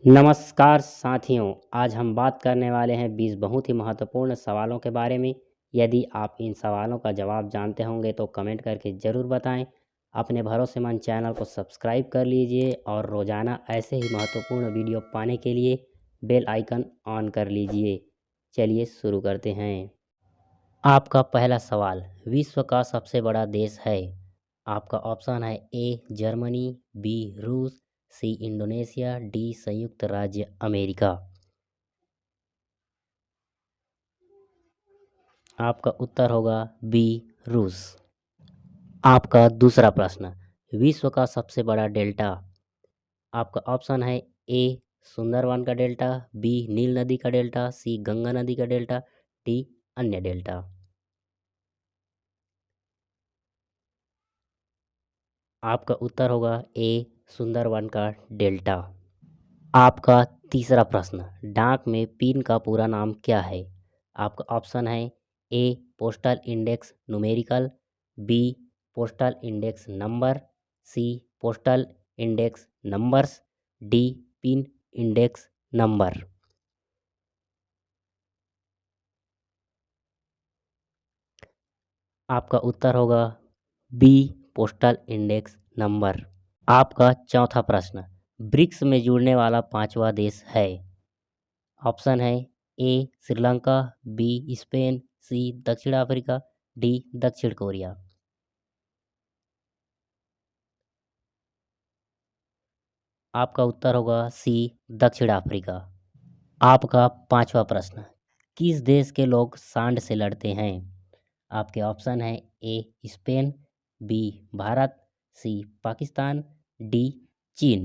नमस्कार साथियों, आज हम बात करने वाले हैं 20 बहुत ही महत्वपूर्ण सवालों के बारे में। यदि आप इन सवालों का जवाब जानते होंगे तो कमेंट करके ज़रूर बताएं। अपने भरोसेमंद चैनल को सब्सक्राइब कर लीजिए और रोज़ाना ऐसे ही महत्वपूर्ण वीडियो पाने के लिए बेल आइकन ऑन कर लीजिए। चलिए शुरू करते हैं। आपका पहला सवाल, विश्व का सबसे बड़ा देश है? आपका ऑप्शन है ए जर्मनी, बी रूस, सी इंडोनेशिया, डी संयुक्त राज्य अमेरिका। आपका उत्तर होगा बी रूस। आपका दूसरा प्रश्न, विश्व का सबसे बड़ा डेल्टा? आपका ऑप्शन है ए सुंदरवन का डेल्टा, बी नील नदी का डेल्टा, सी गंगा नदी का डेल्टा, डी अन्य डेल्टा। आपका उत्तर होगा ए सुंदरवन का डेल्टा। आपका तीसरा प्रश्न, डाक में पिन का पूरा नाम क्या है? आपका ऑप्शन है A postal index numerical, B postal index number, C postal index numbers, D pin index number. आपका उत्तर होगा बी पोस्टल इंडेक्स नंबर। आपका चौथा प्रश्न, ब्रिक्स में जुड़ने वाला पांचवा देश है? ऑप्शन है ए श्रीलंका, बी स्पेन, सी दक्षिण अफ्रीका, डी दक्षिण कोरिया। आपका उत्तर होगा सी दक्षिण अफ्रीका। आपका पांचवा प्रश्न, किस देश के लोग सांड से लड़ते हैं? आपके ऑप्शन है A Spain, B Bharat, C Pakistan, D Cheen.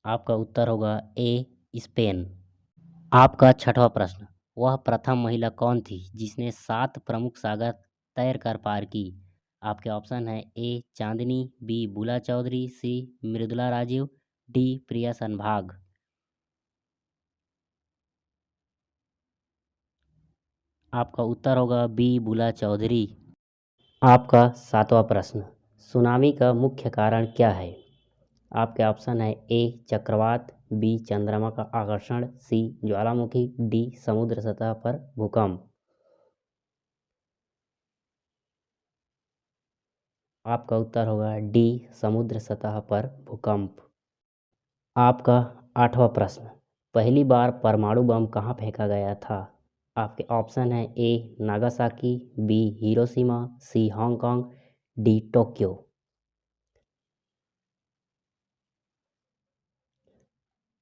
आपका उत्तर होगा ए स्पेन। आपका छठवां प्रश्न, वह प्रथम महिला कौन थी जिसने 7 प्रमुख सागर तैर कर पार की? आपके ऑप्शन है ए चांदनी, बी बुला चौधरी, सी मृदुला राजीव, डी प्रिया सनभाग। आपका उत्तर होगा बी बुला चौधरी। आपका सातवां प्रश्न, सुनामी का मुख्य कारण क्या है? आपके ऑप्शन है ए चक्रवात, बी चंद्रमा का आकर्षण, सी ज्वालामुखी, डी समुद्र सतह पर भूकंप। आपका उत्तर होगा डी समुद्र सतह पर भूकंप। आपका आठवां प्रश्न, पहली बार परमाणु बम कहाँ फेंका गया था? आपके ऑप्शन है ए नागासाकी, बी हिरोशिमा, सी हांगकांग, डी टोक्यो।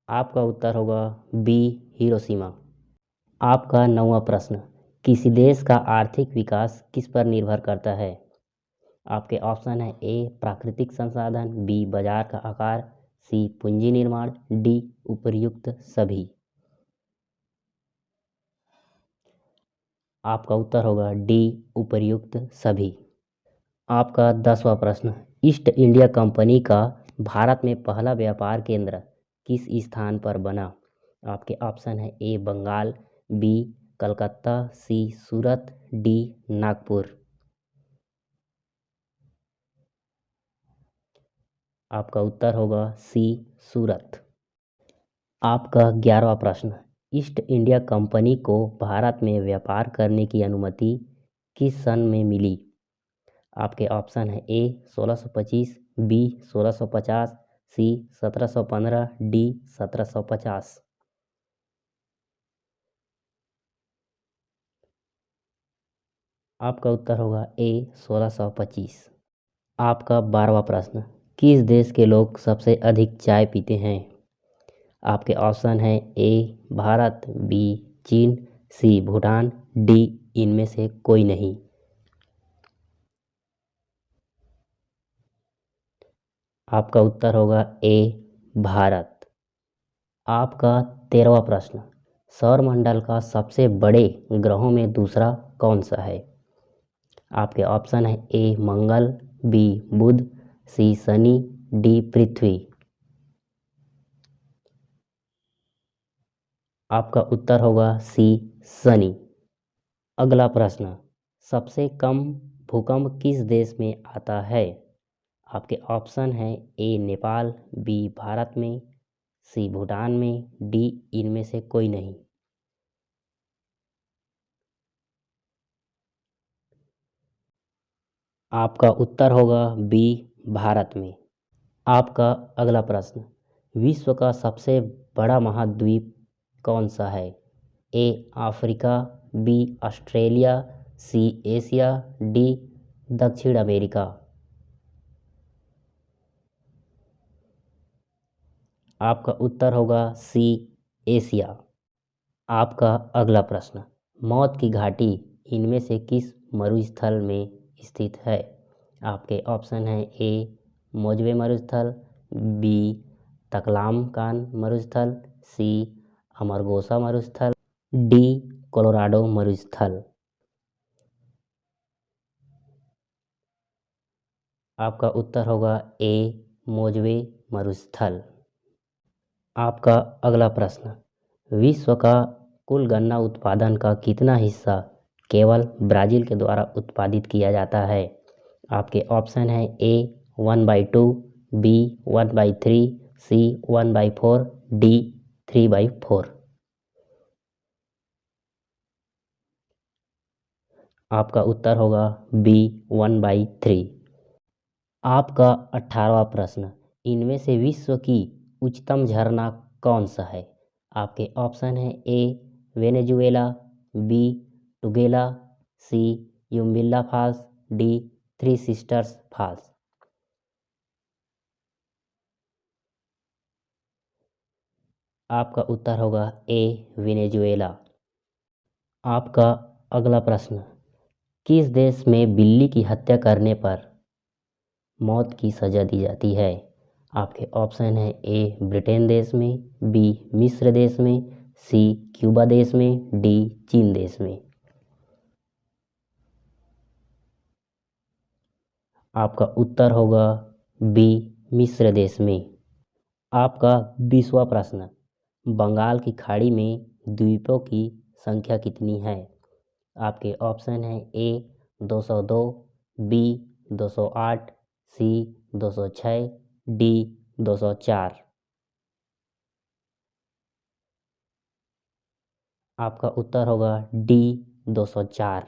आपका उत्तर होगा बी हिरोशिमा। आपका नौवां प्रश्न, किसी देश का आर्थिक विकास किस पर निर्भर करता है? आपके ऑप्शन है ए प्राकृतिक संसाधन, बी बाजार का आकार, सी पूंजी निर्माण, डी उपर्युक्त सभी। आपका उत्तर होगा डी उपर्युक्त सभी। आपका 10वां प्रश्न, ईस्ट इंडिया कंपनी का भारत में पहला व्यापार केंद्र किस स्थान पर बना? आपके ऑप्शन है ए बंगाल, बी कलकत्ता, सी सूरत, डी नागपुर। आपका उत्तर होगा सी सूरत। आपका 11वां प्रश्न, ईस्ट इंडिया कंपनी को भारत में व्यापार करने की अनुमति किस सन में मिली? आपके ऑप्शन है ए 1625, बी 1650, सी 1715, डी 1750। आपका उत्तर होगा ए 1625। आपका 12वां प्रश्न, किस देश के लोग सबसे अधिक चाय पीते हैं? आपके ऑप्शन है ए भारत, बी चीन, सी भूटान, डी इनमें से कोई नहीं। आपका उत्तर होगा ए भारत। आपका 13वां प्रश्न, सौरमंडल का सबसे बड़े ग्रहों में दूसरा कौन सा है? आपके ऑप्शन है ए मंगल, बी बुध, सी शनि, डी पृथ्वी। आपका उत्तर होगा सी शनि। अगला प्रश्न, सबसे कम भूकंप किस देश में आता है? आपके ऑप्शन हैं ए नेपाल, बी भारत में, सी भूटान में, डी इनमें से कोई नहीं। आपका उत्तर होगा बी भारत में। आपका अगला प्रश्न, विश्व का सबसे बड़ा महाद्वीप कौन सा है? A Africa, B Australia, C Asia, D दक्षिण अमेरिका। आपका उत्तर होगा सी एशिया। आपका अगला प्रश्न, मौत की घाटी इनमें से किस मरुस्थल में स्थित है? आपके ऑप्शन हैं ए मोजवे मरुस्थल, बी तकलामकान मरुस्थल, सी अमरगोसा मरुस्थल, डी कोलोराडो मरुस्थल। आपका उत्तर होगा ए मोजवे मरुस्थल। आपका अगला प्रश्न, विश्व का कुल गन्ना उत्पादन का कितना हिस्सा केवल ब्राज़ील के द्वारा उत्पादित किया जाता है? आपके ऑप्शन हैं ए 1/2, बी 1/3, सी 1/4, डी 3/4। आपका उत्तर होगा बी 1/3। आपका 18वां प्रश्न, इनमें से विश्व की उच्चतम झरना कौन सा है? आपके ऑप्शन हैं A Venezuela, B Tugela, C Yumbilla Falls, D Three Sisters Falls. आपका उत्तर होगा ए वेनेजुएला। आपका अगला प्रश्न, किस देश में बिल्ली की हत्या करने पर मौत की सज़ा दी जाती है? आपके ऑप्शन हैं ए ब्रिटेन देश में, बी मिस्र देश में, सी क्यूबा देश में, डी चीन देश में। आपका उत्तर होगा बी मिस्र देश में। आपका 20वां प्रश्न, बंगाल की खाड़ी में द्वीपों की संख्या कितनी है? आपके ऑप्शन हैं ए 202, बी 208, सी 206, डी 204। आपका उत्तर होगा डी 204।